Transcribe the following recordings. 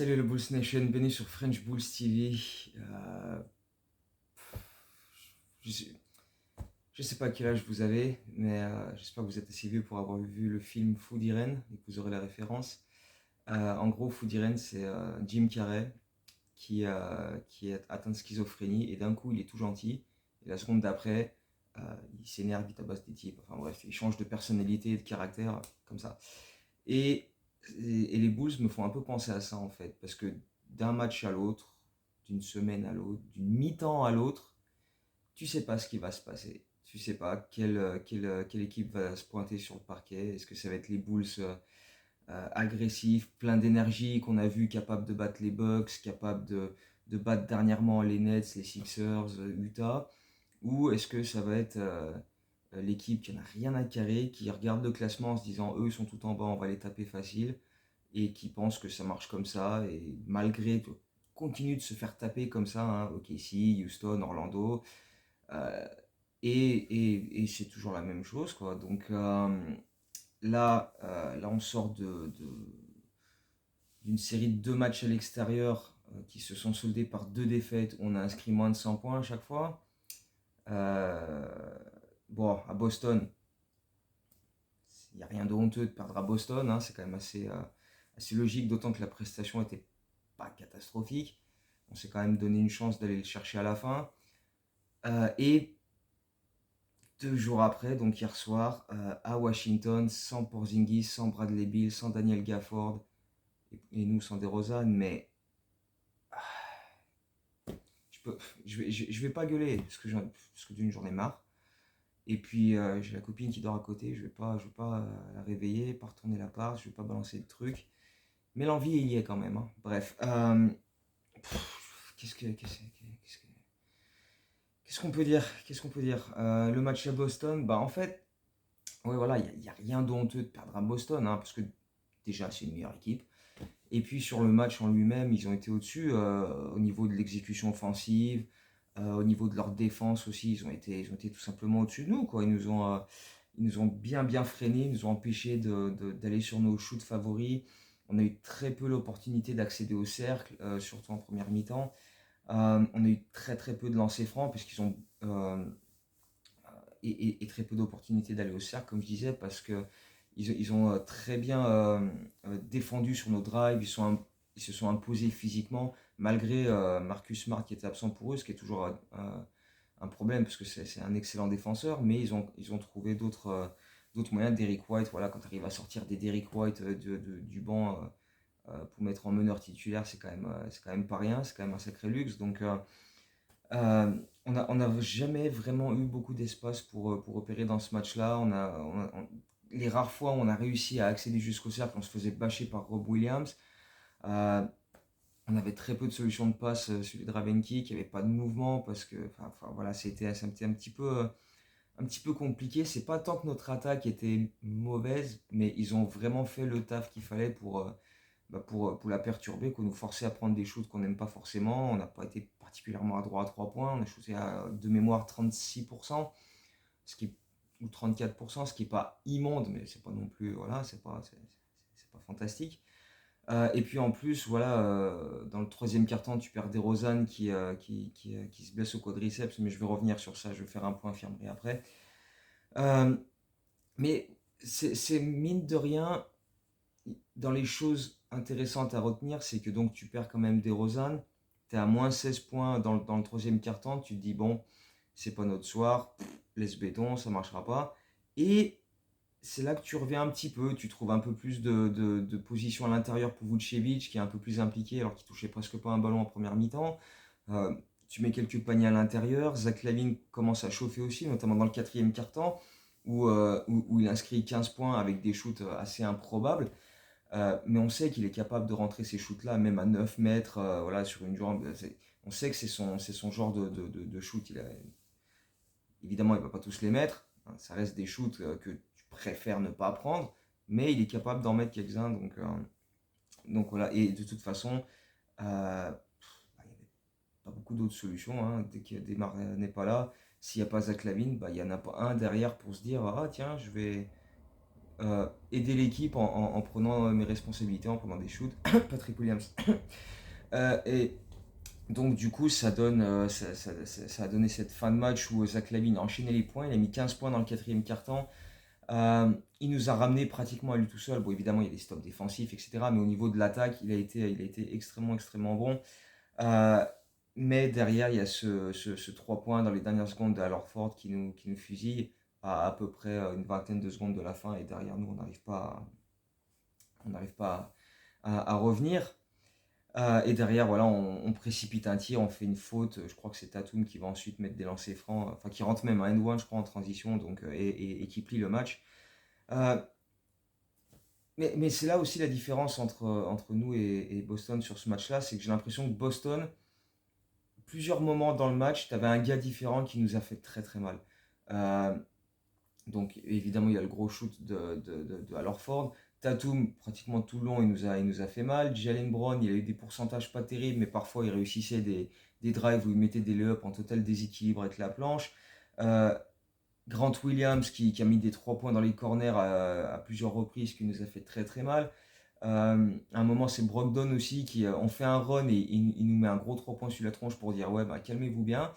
Salut le Bulls Nation, bienvenue sur French Bulls TV. Euh, je sais, je sais pas quel âge vous avez, mais j'espère que vous êtes assez vieux pour avoir vu le film Food Irene et que vous aurez la référence. En gros, Food Irene, c'est Jim Carrey qui est atteint de schizophrénie et d'un coup il est tout gentil et la seconde d'après euh, il s'énerve, il tabasse des types. Enfin bref, il change de personnalité et de caractère comme ça. Et, et les Bulls me font un peu penser à ça en fait, parce que d'un match à l'autre, d'une semaine à l'autre, d'une mi-temps à l'autre, tu sais pas ce qui va se passer. Tu sais pas quelle équipe va se pointer sur le parquet. Est-ce que ça va être les Bulls agressifs, pleins d'énergie, qu'on a vu capables de battre les Bucks, capables de battre dernièrement les Nets, les Sixers, Utah, ou est-ce que ça va être l'équipe qui n'a rien à carrer, qui regarde le classement en se disant eux sont tout en bas, on va les taper facile, et qui pense que ça marche comme ça, et malgré tout, continue de se faire taper comme ça, hein, OKC, Houston, Orlando, euh, et c'est toujours la même chose, quoi. Donc là, on sort d'une série de deux matchs à l'extérieur qui se sont soldés par deux défaites. On a inscrit moins de 100 points à chaque fois. Euh, bon, à Boston, il n'y a rien de honteux de perdre à Boston, hein, c'est quand même assez logique, d'autant que la prestation n'était pas catastrophique. On s'est quand même donné une chance d'aller le chercher à la fin. Et 2 jours après, donc hier soir, à Washington, sans Porzingis, sans Bradley Beal, sans Daniel Gafford, et nous sans DeRozan, mais je, peux, je vais pas gueuler, parce que d'une journée marre. Et puis j'ai la copine qui dort à côté, je vais pas la réveiller, pas retourner l'appart, je vais pas balancer de trucs. Mais l'envie, il y est quand même, hein. Bref, qu'est-ce qu'on peut dire? Qu'est-ce qu'on peut dire? Le match à Boston, bah en fait, ouais, voilà, il y a rien de honteux de perdre à Boston, hein, parce que déjà, c'est une meilleure équipe. Et puis sur le match en lui-même, ils ont été au-dessus au niveau de l'exécution offensive, au niveau de leur défense aussi, ils ont été tout simplement au-dessus de nous, quoi. Ils nous ont bien freiné, ils nous ont empêché d'aller sur nos shoots favoris. On a eu très peu l'opportunité d'accéder au cercle, surtout en première mi-temps. On a eu très peu de lancers francs, puisqu'ils ont et très peu d'opportunités d'aller au cercle, comme je disais, parce que ils ont très bien défendu sur nos drives, ils se sont imposés physiquement, malgré Marcus Smart qui était absent pour eux, ce qui est toujours un problème, parce que c'est un excellent défenseur, mais ils ont trouvé d'autres moyens. Derrick White, voilà, quand tu arrives à sortir des Derrick White du banc pour mettre en meneur titulaire, c'est quand même pas rien, c'est quand même un sacré luxe. Donc on n'a jamais vraiment eu beaucoup d'espace pour opérer dans ce match-là. Les rares fois où on a réussi à accéder jusqu'au cercle, on se faisait bâcher par Rob Williams. Euh, on avait très peu de solutions de passe sur les Dravenki, qui avait pas de mouvement parce que, voilà, c'était un petit peu compliqué. C'est pas tant que notre attaque était mauvaise, mais ils ont vraiment fait le taf qu'il fallait pour la perturber, qu'on nous forçait à prendre des shoots qu'on n'aime pas forcément. On n'a pas été particulièrement adroit à 3 points. On a shooté de mémoire 36%, ce qui, ou 34%, ce qui n'est pas immonde, mais c'est pas non plus, voilà, c'est pas fantastique. Et puis en plus, voilà, dans le troisième quart-temps, tu perds DeRozan qui se blesse au quadriceps, mais je vais revenir sur ça, je vais faire un point infirmerie après. Euh, mais c'est mine de rien, dans les choses intéressantes à retenir, c'est que donc tu perds quand même DeRozan, tu es à moins 16 points dans le troisième quart-temps, tu te dis bon, c'est pas notre soir, laisse béton, ça marchera pas. Et c'est là que tu reviens un petit peu, tu trouves un peu plus de position à l'intérieur pour Vucevic, qui est un peu plus impliqué alors qu'il touchait presque pas un ballon en première mi-temps. Euh, Tu mets quelques paniers à l'intérieur, Zach LaVine commence à chauffer aussi, notamment dans le quatrième quart-temps, où il inscrit 15 points avec des shoots assez improbables. Mais on sait qu'il est capable de rentrer ces shoots-là, même à 9 mètres, voilà, sur une jambe. On sait que c'est son genre de shoot. Évidemment, il ne va pas tous les mettre, hein. Ça reste des shoots que tu préfères ne pas prendre, mais il est capable d'en mettre quelques-uns. Donc voilà, et de toute façon, il n'y avait pas beaucoup d'autres solutions, hein. Dès que Desmar n'est pas là, s'il n'y a pas Zach Lavine, il n'y en a pas un derrière pour se dire ah tiens, aider l'équipe en prenant mes responsabilités, en prenant des shoots. Patrick Williams. Et donc du coup, ça a donné cette fin de match où Zach LaVine a enchaîné les points. Il a mis 15 points dans le quatrième quart-temps. Il nous a ramené pratiquement à lui tout seul. Bon, évidemment, il y a des stops défensifs, etc. Mais au niveau de l'attaque, il a été extrêmement, extrêmement bon. Euh, mais derrière, il y a ce 3 points dans les dernières secondes de Al Horford qui nous fusille à peu près une vingtaine de secondes de la fin. Et derrière nous, on n'arrive pas à revenir. Et derrière, voilà, on précipite un tir, on fait une faute. Je crois que c'est Tatum qui va ensuite mettre des lancers francs, enfin qui rentre même à end one, je crois, en transition, donc, et qui plie le match. Euh, mais c'est là aussi la différence entre nous et Boston sur ce match-là, c'est que j'ai l'impression que Boston, plusieurs moments dans le match, tu avais un gars différent qui nous a fait très très mal. Euh, donc évidemment, il y a le gros shoot de Al Horford. Tatum, pratiquement tout le long, il nous a fait mal. Jalen Brown, il a eu des pourcentages pas terribles, mais parfois il réussissait des drives où il mettait des lay-ups en total déséquilibre avec la planche. Euh, Grant Williams qui a mis des 3 points dans les corners à plusieurs reprises, qui nous a fait très très mal. À un moment, c'est Brogdon aussi on fait un run et il nous met un gros 3 points sur la tronche pour dire ouais, bah, calmez-vous bien.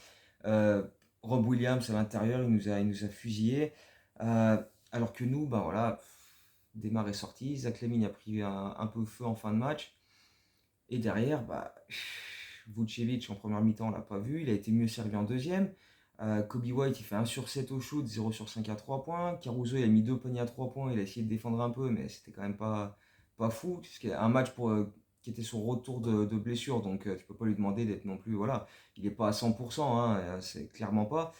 Euh, Rob Williams à l'intérieur, il nous a fusillé. Euh, alors que nous, bah voilà, Demar est sorti, Zach LaVine a pris un peu feu en fin de match. Et derrière, bah, Vucevic en première mi-temps, on l'a pas vu, il a été mieux servi en deuxième. Kobe White, il fait 1 sur 7 au shoot, 0 sur 5 à 3 points. Caruso, il a mis 2 paniers à 3 points, il a essayé de défendre un peu, mais c'était quand même pas fou. C'était un match qui était son retour de blessure, donc tu peux pas lui demander d'être non plus, voilà, il est pas à 100%, hein, c'est clairement pas.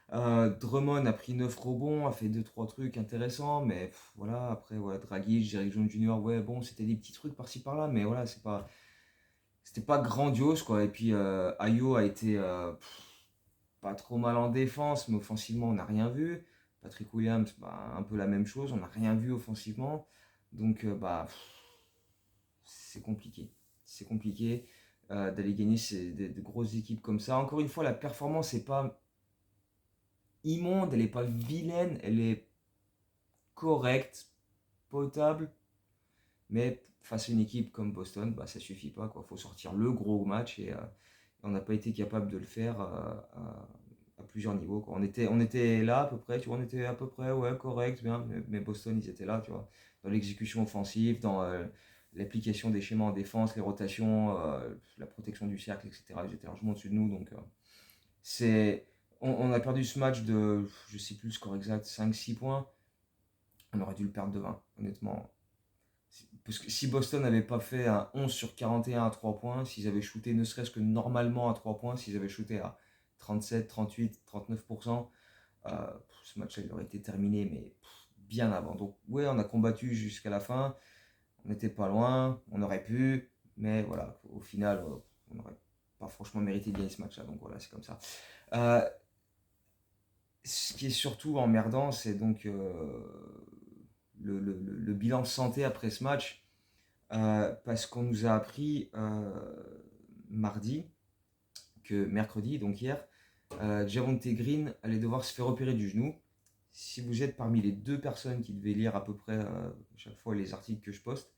Drummond a pris 9 rebonds, a fait deux trois trucs intéressants, mais voilà, après, voilà, Dragic, Jerry Jones Jr., ouais, bon, c'était des petits trucs par-ci par-là, mais voilà, c'était pas grandiose, quoi. Et puis, Ayo a été pas trop mal en défense, mais offensivement, on n'a rien vu. Patrick Williams, bah, un peu la même chose, on n'a rien vu offensivement. Donc, bah, c'est compliqué. C'est compliqué d'aller gagner de grosses équipes comme ça. Encore une fois, la performance n'est pas immonde, elle n'est pas vilaine, elle est correcte, potable. Mais face à une équipe comme Boston, bah, ça suffit pas. Il faut sortir le gros match et on n'a pas été capable de le faire à plusieurs niveaux, quoi. On était là à peu près, tu vois, on était à peu près ouais, correct, bien, mais Boston, ils étaient là, tu vois, dans l'exécution offensive, dans l'application des schémas en défense, les rotations, la protection du cercle, etc. Ils étaient largement au-dessus de nous, donc c'est, on a perdu ce match de, je sais plus le score exact, 5-6 points. On aurait dû le perdre de 20, honnêtement. Parce que si Boston n'avait pas fait un 11 sur 41 à 3 points, s'ils avaient shooté ne serait-ce que normalement à 3 points, s'ils avaient shooté à 37, 38, 39%, ce match-là il aurait été terminé, mais bien avant. Donc, ouais, on a combattu jusqu'à la fin, on n'était pas loin, on aurait pu, mais voilà, au final, on n'aurait pas franchement mérité de gagner ce match-là. Donc voilà, c'est comme ça. Euh, Ce qui est surtout emmerdant, c'est donc le bilan de santé après ce match. Parce qu'on nous a appris mercredi, donc hier, Javonte Green allait devoir se faire opérer du genou. Si vous êtes parmi les deux personnes qui devaient lire à peu près chaque fois les articles que je poste,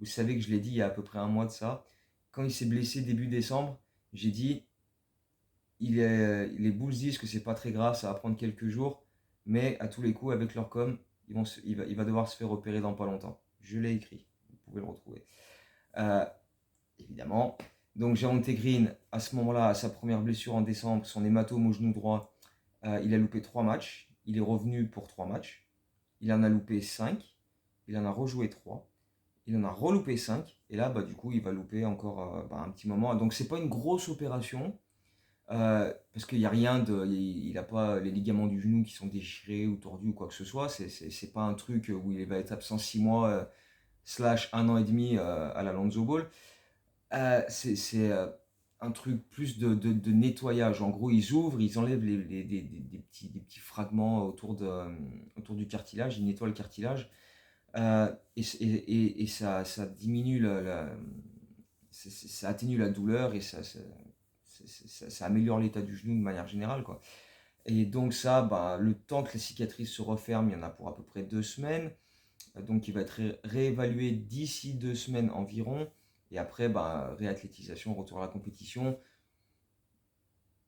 vous savez que je l'ai dit il y a à peu près un mois de ça. Quand il s'est blessé début décembre, j'ai dit les Bulls disent que c'est pas très grave, ça va prendre quelques jours, mais à tous les coups, avec leur com, il va devoir se faire opérer dans pas longtemps. Je l'ai écrit, vous pouvez le retrouver. Euh, Évidemment. Donc Javonte Green, à ce moment-là, à sa première blessure en décembre, son hématome au genou droit, il a loupé 3 matchs. Il est revenu pour 3 matchs. Il en a loupé 5. Il en a rejoué 3. Il en a reloupé 5. Et là, bah, du coup, il va louper encore un petit moment. Donc c'est pas une grosse opération. Parce qu'il n'y a rien de. Il n'a pas les ligaments du genou qui sont déchirés ou tordus ou quoi que ce soit. C'est pas un truc où il va être absent 6 mois slash 1 an et demi à la Lonzo Ball. C'est un truc plus de nettoyage. En gros, ils ouvrent, ils enlèvent des petits fragments autour du cartilage, ils nettoient le cartilage et ça diminue ça atténue la douleur et ça améliore l'état du genou de manière générale, quoi. Et donc ça, bah, le temps que la cicatrice se referme, il y en a pour à peu près 2 semaines. donc qui va être réévalué d'ici 2 semaines environ. Et après, réathlétisation, retour à la compétition.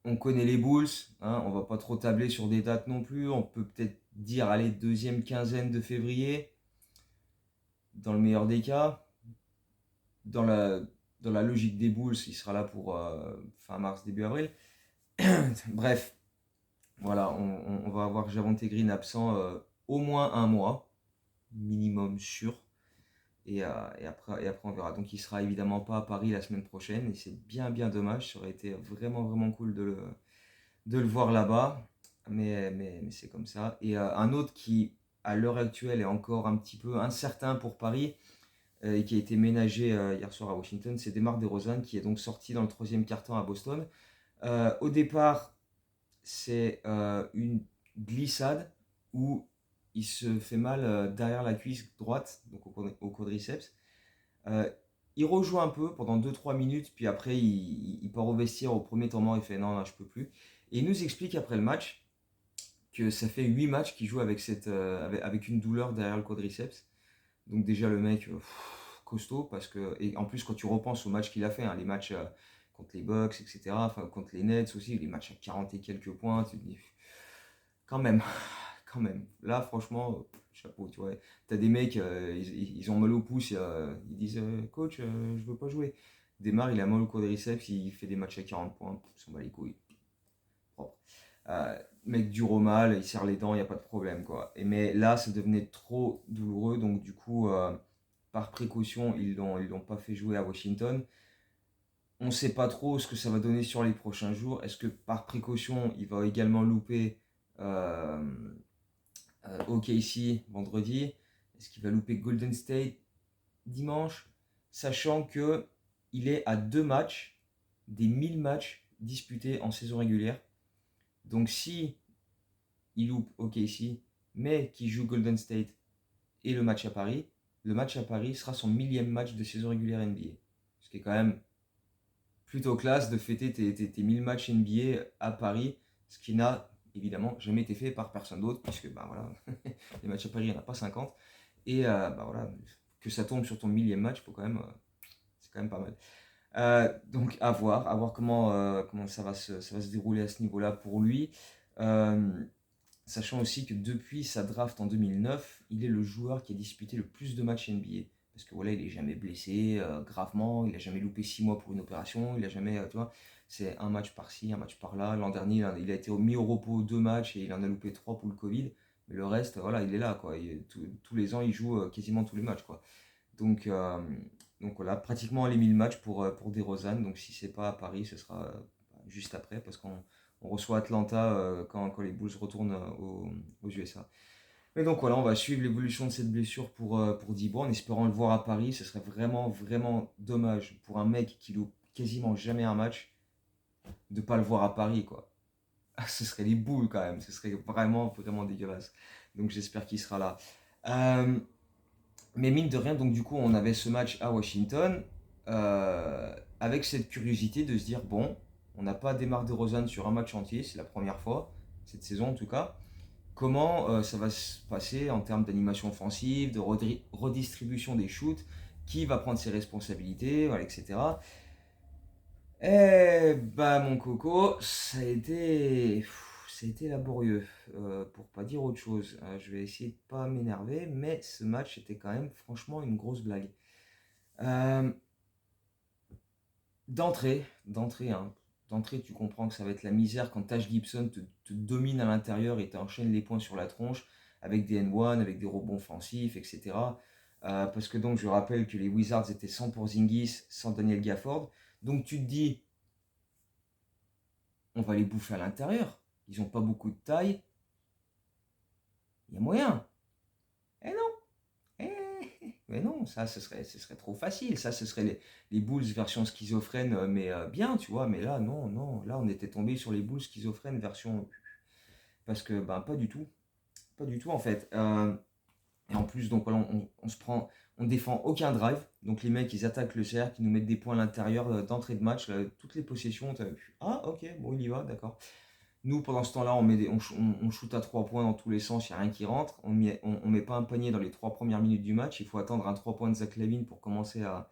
On connaît les Bulls, hein, on va pas trop tabler sur des dates non plus. On peut peut-être dire, allez, deuxième quinzaine de février, dans le meilleur des cas. Dans la, dans la logique des Bulls, il sera là pour fin mars, début avril. Bref, voilà, on va avoir Javonte Green absent au moins un mois, minimum sûr. Et après, on verra. Donc, il sera évidemment pas à Paris la semaine prochaine. Et c'est bien, bien dommage. Ça aurait été vraiment, vraiment cool de le voir là-bas. Mais c'est comme ça. Et un autre qui, à l'heure actuelle, est encore un petit peu incertain pour Paris et qui a été ménagé hier soir à Washington, c'est DeMar DeRozan qui est donc sorti dans le troisième quart-temps à Boston. Au départ, c'est une glissade où il se fait mal derrière la cuisse droite, donc au quadriceps. Euh, il rejoue un peu pendant 2-3 minutes, puis après il part au vestiaire au premier temps mort, il fait non, non, je peux plus. Et il nous explique après le match que ça fait 8 matchs qu'il joue avec une douleur derrière le quadriceps. Donc déjà le mec costaud, parce que, et en plus quand tu repenses aux matchs qu'il a fait, hein, les matchs contre les Bucks, etc., enfin contre les Nets aussi, les matchs à 40 et quelques points, tu te dis quand même, quand même. Là franchement, chapeau, tu vois. T'as des mecs, ils ont mal au pouce, ils disent coach, je veux pas jouer. Démarre, il a mal au quadriceps, il fait des matchs à 40 points, il s'en bat les couilles. Propre. Mec dure au mal, il serre les dents, il n'y a pas de problème quoi. Mais là, ça devenait trop douloureux, donc du coup, par précaution, ils l'ont pas fait jouer à Washington. On ne sait pas trop ce que ça va donner sur les prochains jours. Est-ce que par précaution, il va également louper euh, OKC vendredi? Est-ce qu'il va louper Golden State dimanche? Sachant que il est à 2 matchs des 1000 matchs disputés en saison régulière. Donc si il loupe OKC, mais qui joue Golden State et le match à Paris, le match à Paris sera son 1000e match de saison régulière NBA. Ce qui est quand même plutôt classe de fêter tes 1000 matchs NBA à Paris, ce qui n'a évidemment jamais été fait par personne d'autre, puisque voilà, les matchs à Paris, il n'y en a pas 50. Et voilà, que ça tombe sur ton 1000e match, c'est quand même pas mal. Donc à voir comment ça va se dérouler à ce niveau-là pour lui. Euh, Sachant aussi que depuis sa draft en 2009, il est le joueur qui a disputé le plus de matchs NBA. Parce que voilà, il n'est jamais blessé gravement, il n'a jamais loupé 6 mois pour une opération, il a jamais, tu vois, c'est un match par-ci, un match par-là. L'an dernier, il a été mis au repos 2 matchs et il en a loupé 3 pour le Covid. Mais le reste, voilà, il est là, quoi. Tous les ans, il joue quasiment tous les matchs, quoi. Donc, euh, donc voilà, pratiquement les 1000 matchs pour DeRozan. Donc si c'est pas à Paris, ce sera juste après, parce qu'on reçoit Atlanta quand les Bulls retournent aux USA. Mais donc voilà, on va suivre l'évolution de cette blessure pour Dibon, en espérant le voir à Paris. Ce serait vraiment, vraiment dommage pour un mec qui loupe quasiment jamais un match de pas le voir à Paris, quoi. Ce serait les boules quand même, ce serait vraiment, vraiment dégueulasse. Donc j'espère qu'il sera là. Euh, mais mine de rien, donc du coup, on avait ce match à Washington avec cette curiosité de se dire bon, on n'a pas DeMar DeRozan sur un match entier, c'est la première fois cette saison en tout cas. Comment ça va se passer en termes d'animation offensive, de redistribution des shoots, qui va prendre ses responsabilités, voilà, etc. Eh bah mon coco, ça a été laborieux, pour pas dire autre chose. Je vais essayer de pas m'énerver, mais ce match était quand même franchement une grosse blague. Euh, d'entrée, hein, d'entrée, tu comprends que ça va être la misère quand Taj Gibson te domine à l'intérieur et t'enchaîne les points sur la tronche avec des N1, avec des rebonds offensifs, etc. Parce que donc je rappelle que les Wizards étaient sans Porzingis, sans Daniel Gafford. Donc tu te dis, on va les bouffer à l'intérieur. Ils n'ont pas beaucoup de taille. Il y a moyen. Eh non. Mais non, ça, ce serait trop facile. Ça, ce serait les Bulls version schizophrène, mais bien, tu vois. Mais là, non, non. Là, on était tombé sur les Bulls schizophrène version. Parce que, ben, pas du tout. Pas du tout, en fait. Et en plus, donc, voilà, on se prend. On défend aucun drive. Donc, les mecs, ils attaquent le cercle, ils nous mettent des points à l'intérieur d'entrée de match. Là, toutes les possessions. Ah, ok, bon, il y va, d'accord. Nous, pendant ce temps-là, on shoot à 3 points dans tous les sens, il n'y a rien qui rentre. On ne met pas un panier dans les 3 premières minutes du match. Il faut attendre un 3 points de Zach LaVine pour commencer à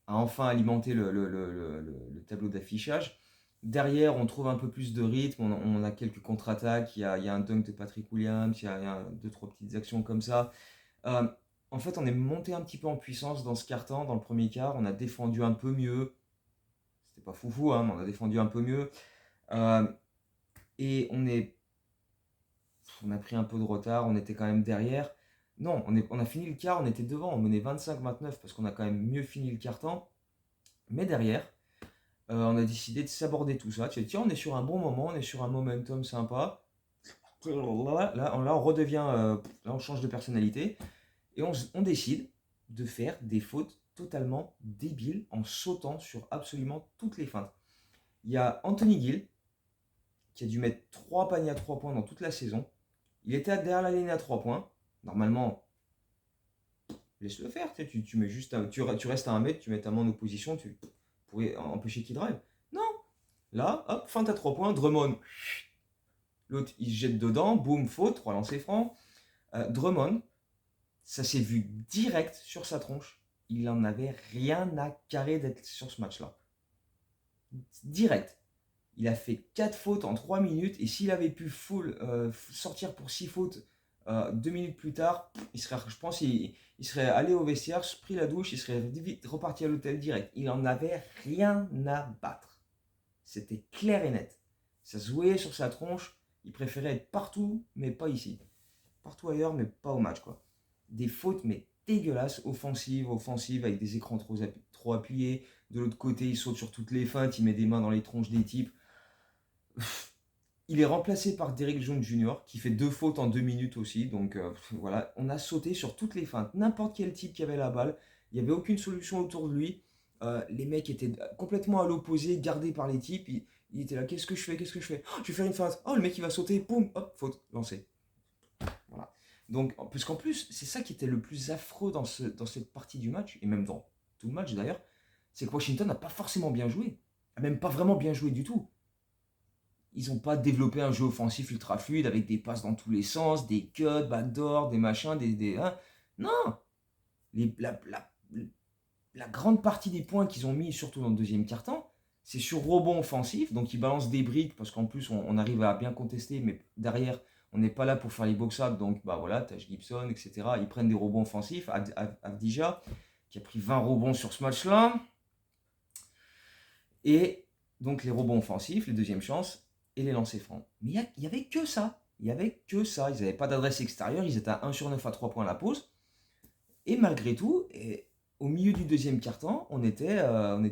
enfin alimenter le tableau d'affichage. Derrière, on trouve un peu plus de rythme, on a quelques contre-attaques, il y a un dunk de Patrick Williams, il y a deux, trois petites actions comme ça. Euh, En fait, on est monté un petit peu en puissance dans ce quart-temps, dans le premier quart, on a défendu un peu mieux. C'était pas foufou, hein, mais on a défendu un peu mieux. Euh, et on a pris un peu de retard, on était quand même derrière. Non, on a fini le quart, on était devant, on menait 25-29 parce qu'on a quand même mieux fini le quart-temps. Mais derrière, on a décidé de s'aborder tout ça. Tiens, on est sur un bon moment, on est sur un momentum sympa. Là, on redevient, là, on change de personnalité et on décide de faire des fautes totalement débiles en sautant sur absolument toutes les feintes. Il y a Anthony Gill qui a dû mettre 3 paniers à 3 points dans toute la saison. Il était derrière la ligne à 3 points. Normalement, laisse-le faire. Tu mets juste tu restes à 1 mètre, tu mets ta main en opposition, tu pourrais empêcher qu'il drive. Non. Là, hop, feinte à 3 points, Drummond. L'autre, il se jette dedans, boum, faute, 3 lancers francs. Drummond, ça s'est vu direct sur sa tronche. Il en avait rien à carrer d'être sur ce match-là. Direct. Il a fait 4 fautes en 3 minutes et s'il avait pu sortir pour 6 fautes 2 minutes plus tard, je pense il serait allé au vestiaire, pris la douche, il serait vite reparti à l'hôtel direct. Il en avait rien à battre. C'était clair et net. Ça se voyait sur sa tronche. Il préférait être partout, mais pas ici. Partout ailleurs, mais pas au match, quoi. Des fautes, mais dégueulasses, offensives, avec des écrans trop appuyés. De l'autre côté, il saute sur toutes les feintes, il met des mains dans les tronches des types. Il est remplacé par Derrick Jones Jr. qui fait 2 fautes en 2 minutes aussi. Donc voilà, on a sauté sur toutes les feintes. N'importe quel type qui avait la balle, il n'y avait aucune solution autour de lui. Les mecs étaient complètement à l'opposé, gardés par les types. Il était là, qu'est-ce que je fais? Oh, je vais faire une feinte. Oh, le mec il va sauter, boum, hop, faute, lancé. Voilà. Donc, parce qu'en plus, c'est ça qui était le plus affreux dans cette partie du match, et même dans tout le match d'ailleurs, c'est que Washington n'a pas forcément bien joué. Même pas vraiment bien joué du tout. Ils n'ont pas développé un jeu offensif ultra fluide avec des passes dans tous les sens, des cuts, backdoor, des machins, hein. Non. La grande partie des points qu'ils ont mis, surtout dans le deuxième quart-temps, c'est sur rebond offensif. Donc ils balancent des briques parce qu'en plus on arrive à bien contester, mais derrière on n'est pas là pour faire les box-up. Donc bah voilà, Taj Gibson, etc. Ils prennent des rebonds offensifs. Avdija qui a pris 20 rebonds sur ce match-là. Et donc les rebonds offensifs, les deuxièmes chances et les lancers francs. Mais il n'y avait que ça. Il n'y avait que ça. Ils n'avaient pas d'adresse extérieure. Ils étaient à 1 sur 9 à 3 points à la pause. Et malgré tout, au milieu du deuxième quart-temps, on était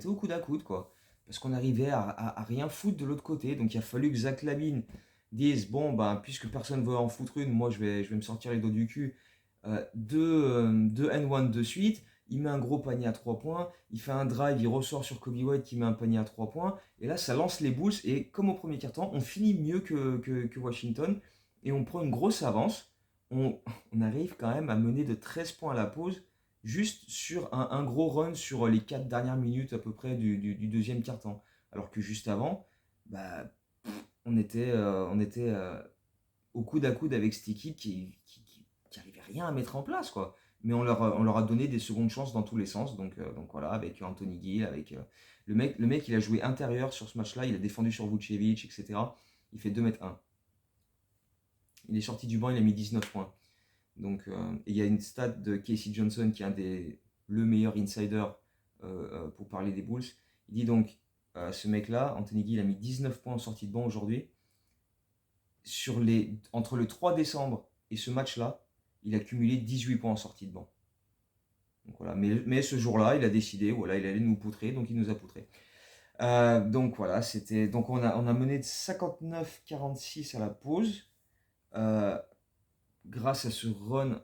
au coude à coude, quoi. Parce qu'on arrivait à rien foutre de l'autre côté. Donc il a fallu que Zach LaVine dise, bon, ben, puisque personne ne veut en foutre une, moi je vais me sortir les dos du cul. Deux N1 de suite. Il met un gros panier à 3 points. Il fait un drive, il ressort sur Kobe White qui met un panier à 3 points. Et là, ça lance les Bulls. Et comme au premier quart-temps, on finit mieux que Washington. Et on prend une grosse avance. On arrive quand même à mener de 13 points à la pause, juste sur un gros run sur les 4 dernières minutes à peu près du deuxième quart-temps. Alors que juste avant, bah, on était au coude à coude avec cette équipe qui arrivait rien à mettre en place, quoi. Mais on leur a donné des secondes chances dans tous les sens. Donc voilà, avec Anthony Gill, avec le mec, il a joué intérieur sur ce match-là, il a défendu sur Vucevic, etc. Il fait 2 m 1. Il est sorti du banc, il a mis 19 points. Donc, il y a une stat de Casey Johnson qui est le meilleur insider pour parler des Bulls. Il dit donc, ce mec-là, Anthony Gill, a mis 19 points en sortie de banc aujourd'hui. Entre le 3 décembre et ce match-là, il a cumulé 18 points en sortie de banc. Donc voilà. Mais ce jour-là, il a décidé, voilà, il allait nous poutrer, donc il nous a poutré. Donc voilà, donc on a mené de 59-46 à la pause. Grâce à ce run,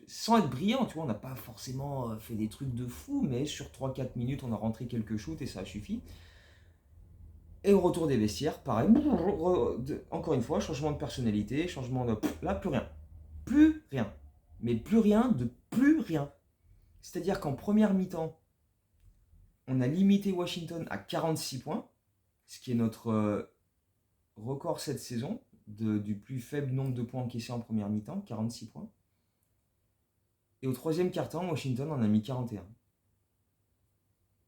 sans être brillant, tu vois, on n'a pas forcément fait des trucs de fou, mais sur 3-4 minutes, on a rentré quelques shoots et ça a suffi. Et au retour des vestiaires, pareil, encore une fois, changement de personnalité, changement de... Là, plus rien. Plus rien. Mais plus rien de plus rien. C'est-à-dire qu'en première mi-temps, on a limité Washington à 46 points, ce qui est notre record cette saison du plus faible nombre de points encaissés en première mi-temps, 46 points. Et au troisième quart-temps, Washington en a mis 41.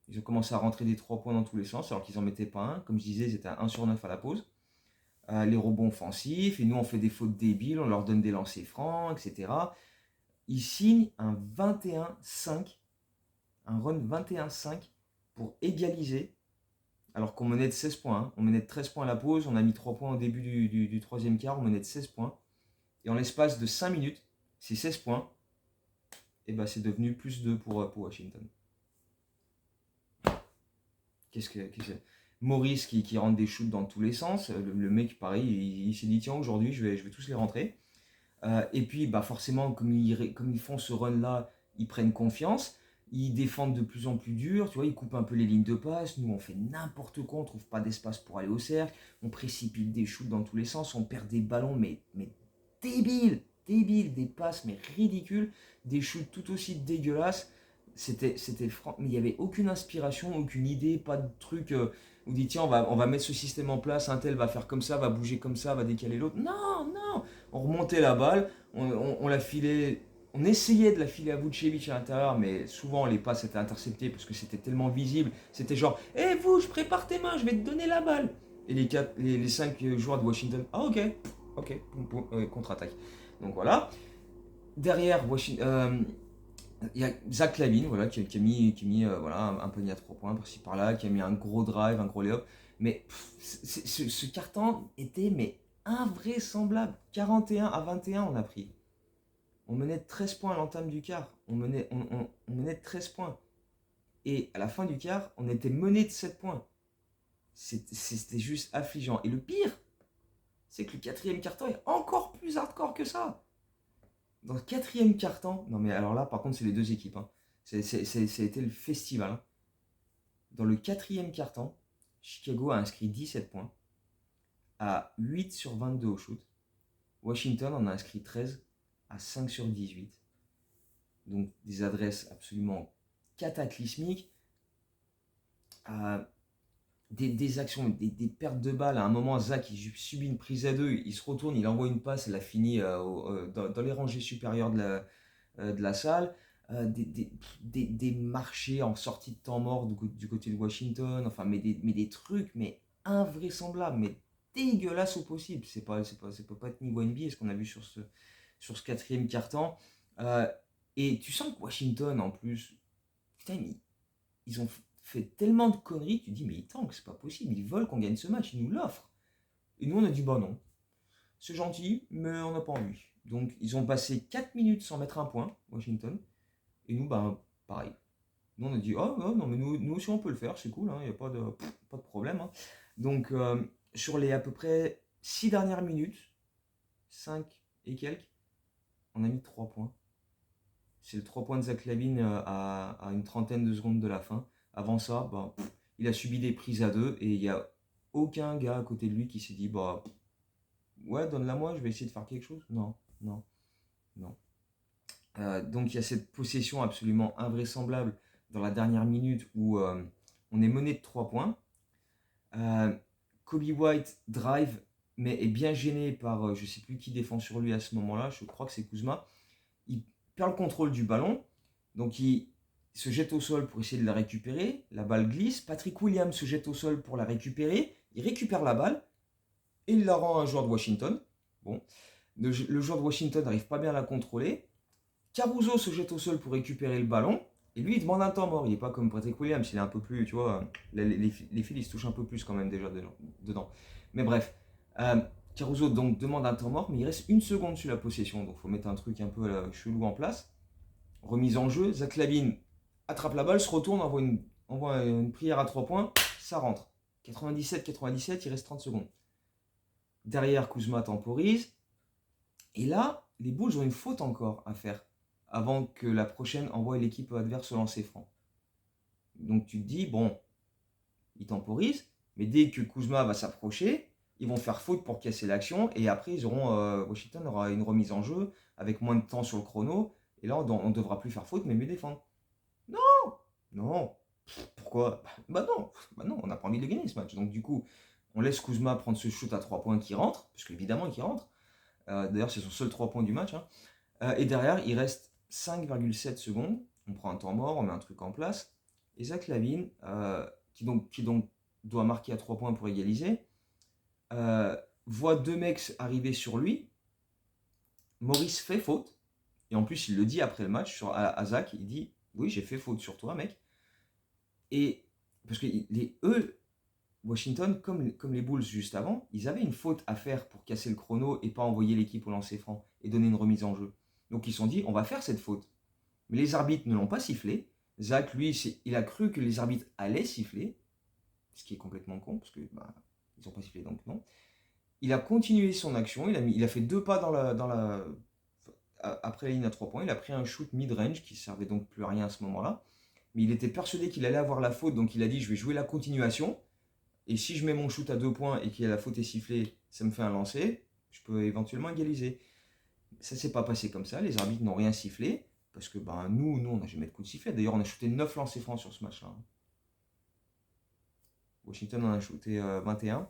Ils ont commencé à rentrer des 3 points dans tous les sens, alors qu'ils n'en mettaient pas un. Comme je disais, ils étaient à 1 sur 9 à la pause. Les rebonds offensifs, et nous on fait des fautes débiles, on leur donne des lancers francs, etc. Ils signent un 21-5, un run 21-5 pour égaliser, alors qu'on menait de 16 points. Hein. On menait de 13 points à la pause, on a mis 3 points au début du troisième quart, on menait de 16 points. Et en l'espace de 5 minutes, ces 16 points, et ben c'est devenu plus 2 pour Washington. Qu'est-ce que Maurice qui rentre des shoots dans tous les sens. Le mec, pareil, il s'est dit tiens, aujourd'hui, je vais tous les rentrer. Et puis, bah, forcément, comme ils font ce run-là, ils prennent confiance. Ils défendent de plus en plus dur. Tu vois, ils coupent un peu les lignes de passe. Nous, on fait n'importe quoi. On ne trouve pas d'espace pour aller au cercle. On précipite des shoots dans tous les sens. On perd des ballons, mais débiles. Des passes, mais ridicules. Des shoots tout aussi dégueulasses. C'était mais il n'y avait aucune inspiration, aucune idée, pas de truc où on dit tiens on va mettre ce système en place, un tel va faire comme ça, va bouger comme ça, va décaler l'autre. Non, on remontait la balle, on la filait, on essayait de la filer à Vucevic à l'intérieur, mais souvent les passes étaient interceptées parce que c'était tellement visible, c'était genre hé vous, je prépare tes mains, je vais te donner la balle. Et les 5 joueurs de Washington, ah ok, contre-attaque. Donc voilà. Derrière Washington, il y a Zach Lavine voilà, qui a mis voilà, un panier à 3 points par-ci par-là, qui a mis un gros drive, un gros lay-up. Mais ce carton était invraisemblable. 41-21 on a pris. On menait de 13 points à l'entame du quart. On menait de 13 points. Et à la fin du quart, on était mené de 7 points. C'était juste affligeant. Et le pire, c'est que le quatrième carton est encore plus hardcore que ça. Dans le quatrième quart-temps, non mais alors là par contre c'est les deux équipes, hein. Ça a été le festival. Hein. Dans le quatrième quart-temps, Chicago a inscrit 17 points, à 8 sur 22 au shoot. Washington en a inscrit 13 à 5 sur 18. Donc des adresses absolument cataclysmiques. Des actions, des pertes de balles. À un moment, Zach il subit une prise à 2, il se retourne, il envoie une passe, elle a fini dans les rangées supérieures de la salle. Des marchés en sortie de temps mort du côté de Washington, enfin, mais des trucs, mais invraisemblables, mais dégueulasses au possible. Ça peut pas être niveau NBA, ce qu'on a vu sur ce quatrième quart-temps. Et tu sens que Washington, en plus, putain, ils ont fait tellement de conneries, tu te dis, mais ils tankent, c'est pas possible, ils veulent qu'on gagne ce match, ils nous l'offrent. Et nous, on a dit, bah non, c'est gentil, mais on n'a pas envie. Donc, ils ont passé 4 minutes sans mettre un point, Washington, et nous, bah, pareil. Nous, on a dit, oh non, mais nous aussi, on peut le faire, c'est cool, il n'y a pas de problème. Hein. Donc, sur les à peu près 6 dernières minutes, 5 et quelques, on a mis 3 points. C'est le 3 points de Zach Lavine à une trentaine de secondes de la fin. Avant ça, bah, il a subi des prises à 2 et il n'y a aucun gars à côté de lui qui s'est dit bah ouais, donne-la moi, je vais essayer de faire quelque chose. Non. Donc il y a cette possession absolument invraisemblable dans la dernière minute où on est mené de 3 points. Kobe White drive, mais est bien gêné par je ne sais plus qui défend sur lui à ce moment-là, je crois que c'est Kuzma. Il perd le contrôle du ballon, donc il se jette au sol pour essayer de la récupérer, la balle glisse, Patrick Williams se jette au sol pour la récupérer, il récupère la balle, et il la rend à un joueur de Washington. Bon, le joueur de Washington n'arrive pas bien à la contrôler, Caruso se jette au sol pour récupérer le ballon, et lui il demande un temps mort, il n'est pas comme Patrick Williams, il est un peu plus, tu vois, les fils ils se touchent un peu plus quand même déjà dedans. Mais bref, Caruso donc demande un temps mort, mais il reste 1 seconde sur la possession, donc il faut mettre un truc un peu chelou en place. Remise en jeu, Zach Lavine attrape la balle, se retourne, envoie une prière à 3 points, ça rentre. 97, il reste 30 secondes. Derrière, Kuzma temporise. Et là, les Bulls ont une faute encore à faire avant que la prochaine envoie l'équipe adverse au lancer franc. Donc tu te dis, bon, ils temporisent, mais dès que Kuzma va s'approcher, ils vont faire faute pour casser l'action, et après Washington aura une remise en jeu avec moins de temps sur le chrono, et là on ne devra plus faire faute, mais mieux défendre. Non. Pourquoi ? Bah non, on n'a pas envie de gagner ce match. Donc du coup, On laisse Kuzma prendre ce shoot à 3 points qui rentre, parce qu'évidemment qu'il rentre. D'ailleurs, c'est son seul 3 points du match. Hein. Et derrière, il reste 5,7 secondes. On prend un temps mort, on met un truc en place. Et Zach LaVine, qui donc doit marquer à 3 points pour égaliser, voit deux mecs arriver sur lui. Maurice fait faute. Et en plus, il le dit après le match à Zach. Il dit oui, j'ai fait faute sur toi, mec. Et parce que eux, Washington, comme les Bulls juste avant, ils avaient une faute à faire pour casser le chrono et pas envoyer l'équipe au lancer franc et donner une remise en jeu. Donc ils se sont dit, on va faire cette faute. Mais les arbitres ne l'ont pas sifflé. Zach, lui, il a cru que les arbitres allaient siffler, ce qui est complètement con, parce que ils n'ont pas sifflé, donc non. Il a continué son action, il a fait 2 pas après la ligne à 3 points, il a pris un shoot mid-range qui servait donc plus à rien à ce moment-là. Mais il était persuadé qu'il allait avoir la faute, donc il a dit, je vais jouer la continuation. Et si je mets mon shoot à 2 points et que la faute est sifflée, ça me fait un lancer, je peux éventuellement égaliser. Ça s'est pas passé comme ça, les arbitres n'ont rien sifflé, parce que nous on n'a jamais de coup de sifflet. D'ailleurs, on a shooté 9 lancers francs sur ce match-là. Washington en a shooté 21.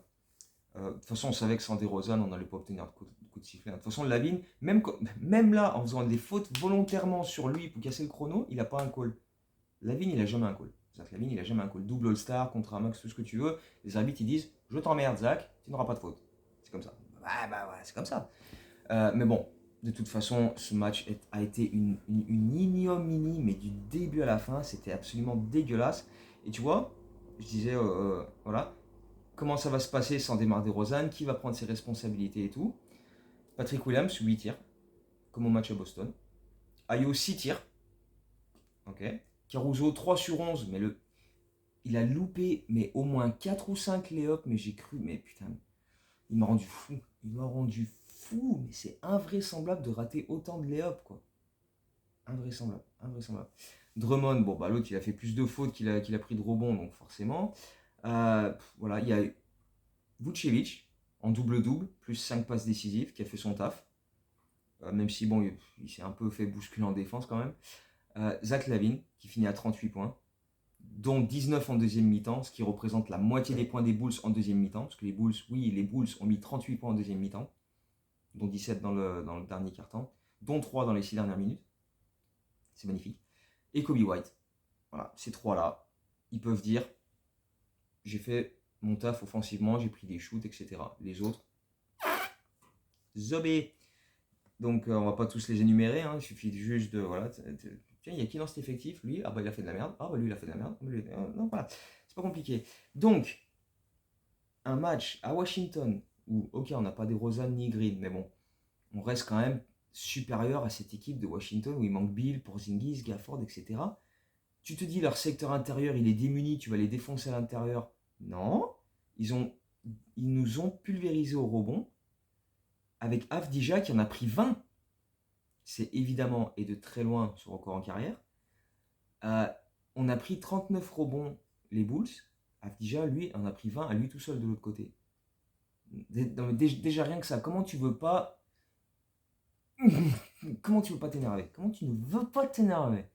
De toute façon, on savait que sans DeRozan, on n'allait pas obtenir de coup de sifflet. De toute façon, LaVine, même là, en faisant des fautes volontairement sur lui pour casser le chrono, il n'a pas un call. LaVine, il n'a jamais un call. Zach LaVine, il n'a jamais un call. Double All-Star, contre un max, tout ce que tu veux. Les arbitres, ils disent, je t'emmerde, Zach, tu n'auras pas de faute. C'est comme ça. Ouais, c'est comme ça. Mais bon, de toute façon, ce match a été une ignominie, mais du début à la fin, c'était absolument dégueulasse. Et tu vois, je disais, voilà, comment ça va se passer sans DeMar DeRozan, qui va prendre ses responsabilités et tout. Patrick Williams, 8 tirs, comme au match à Boston. Ayo, 6 tirs. Ok. Caruso, 3 sur 11, mais il a loupé mais au moins 4 ou 5 lay-ups, mais j'ai cru, mais putain, il m'a rendu fou. Il m'a rendu fou, mais c'est invraisemblable de rater autant de lay-ups, quoi. Invraisemblable, invraisemblable. Drummond, bon, l'autre, il a fait plus de fautes qu'il a pris de rebonds, donc forcément. Voilà, il y a Vucevic en double-double, plus 5 passes décisives, qui a fait son taf. Même si, bon, il s'est un peu fait bousculer en défense quand même. Zach LaVine, qui finit à 38 points, dont 19 en deuxième mi-temps, ce qui représente la moitié des points des Bulls en deuxième mi-temps, parce que les Bulls ont mis 38 points en deuxième mi-temps, dont 17 dans le dernier quart-temps, dont 3 dans les 6 dernières minutes. C'est magnifique. Et Kobe White. Voilà, ces trois-là, ils peuvent dire, j'ai fait mon taf offensivement, j'ai pris des shoots, etc. Les autres, zobé. Donc on va pas tous les énumérer, hein, il suffit juste de, voilà, tiens, il y a qui dans cet effectif? Lui, il a fait de la merde. Lui, il a fait de la merde. Non, voilà, c'est pas compliqué. Donc, un match à Washington où, ok, on n'a pas des Rosan ni Green, mais bon, on reste quand même supérieur à cette équipe de Washington où il manque Bill, Porzingis, Gafford, etc. Tu te dis leur secteur intérieur, il est démuni, tu vas les défoncer à l'intérieur. Non, ils nous ont pulvérisé au rebond avec Avdija qui en a pris 20. C'est évidemment et de très loin son record en carrière. On a pris 39 rebonds les Bulls. Avdija, lui, en a pris 20 à lui tout seul de l'autre côté. Déjà rien que ça, comment tu veux pas t'énerver? Comment tu ne veux pas t'énerver?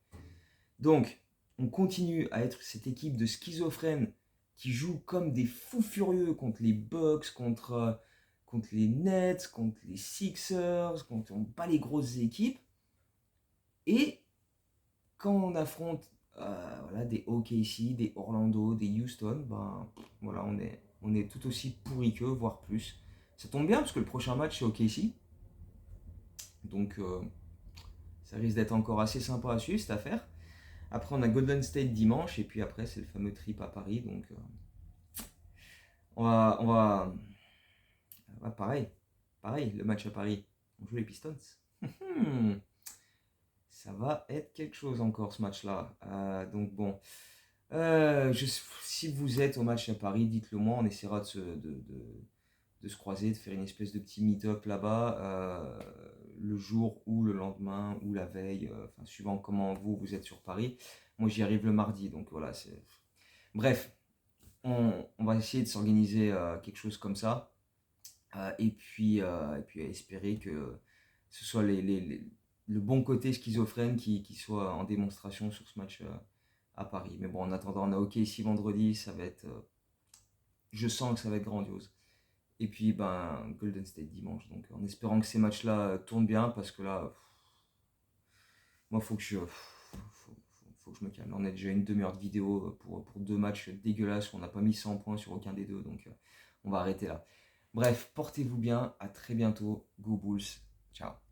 Donc, on continue à être cette équipe de schizophrènes qui joue comme des fous furieux contre les Bucks, contre les Nets, contre les Sixers, contre on bat les grosses équipes. Et quand on affronte des OKC, des Orlando, des Houston, voilà, on est tout aussi pourri qu'eux, voire plus. Ça tombe bien parce que le prochain match c'est OKC. Donc ça risque d'être encore assez sympa à suivre cette affaire. Après on a Golden State dimanche et puis après c'est le fameux trip à Paris. Donc on va pareil, le match à Paris. On joue les Pistons. Ça va être quelque chose encore ce match-là. Donc bon, si vous êtes au match à Paris, dites-le moi, on essaiera de se croiser, de faire une espèce de petit meet-up là-bas, le jour ou le lendemain ou la veille, suivant comment vous êtes sur Paris. Moi j'y arrive le mardi, donc voilà. Bref, on va essayer de s'organiser quelque chose comme ça. Et puis espérer que ce soit le bon côté schizophrène qui soit en démonstration sur ce match à Paris. Mais bon, en attendant, on a OK ici vendredi, ça va être je sens que ça va être grandiose. Et puis, ben, Golden State dimanche. Donc, en espérant que ces matchs-là tournent bien, parce que là, moi, faut que je me calme. On a déjà une demi-heure de vidéo pour deux matchs dégueulasses où on n'a pas mis 100 points sur aucun des deux. Donc, on va arrêter là. Bref, portez-vous bien. À très bientôt. Go Bulls. Ciao.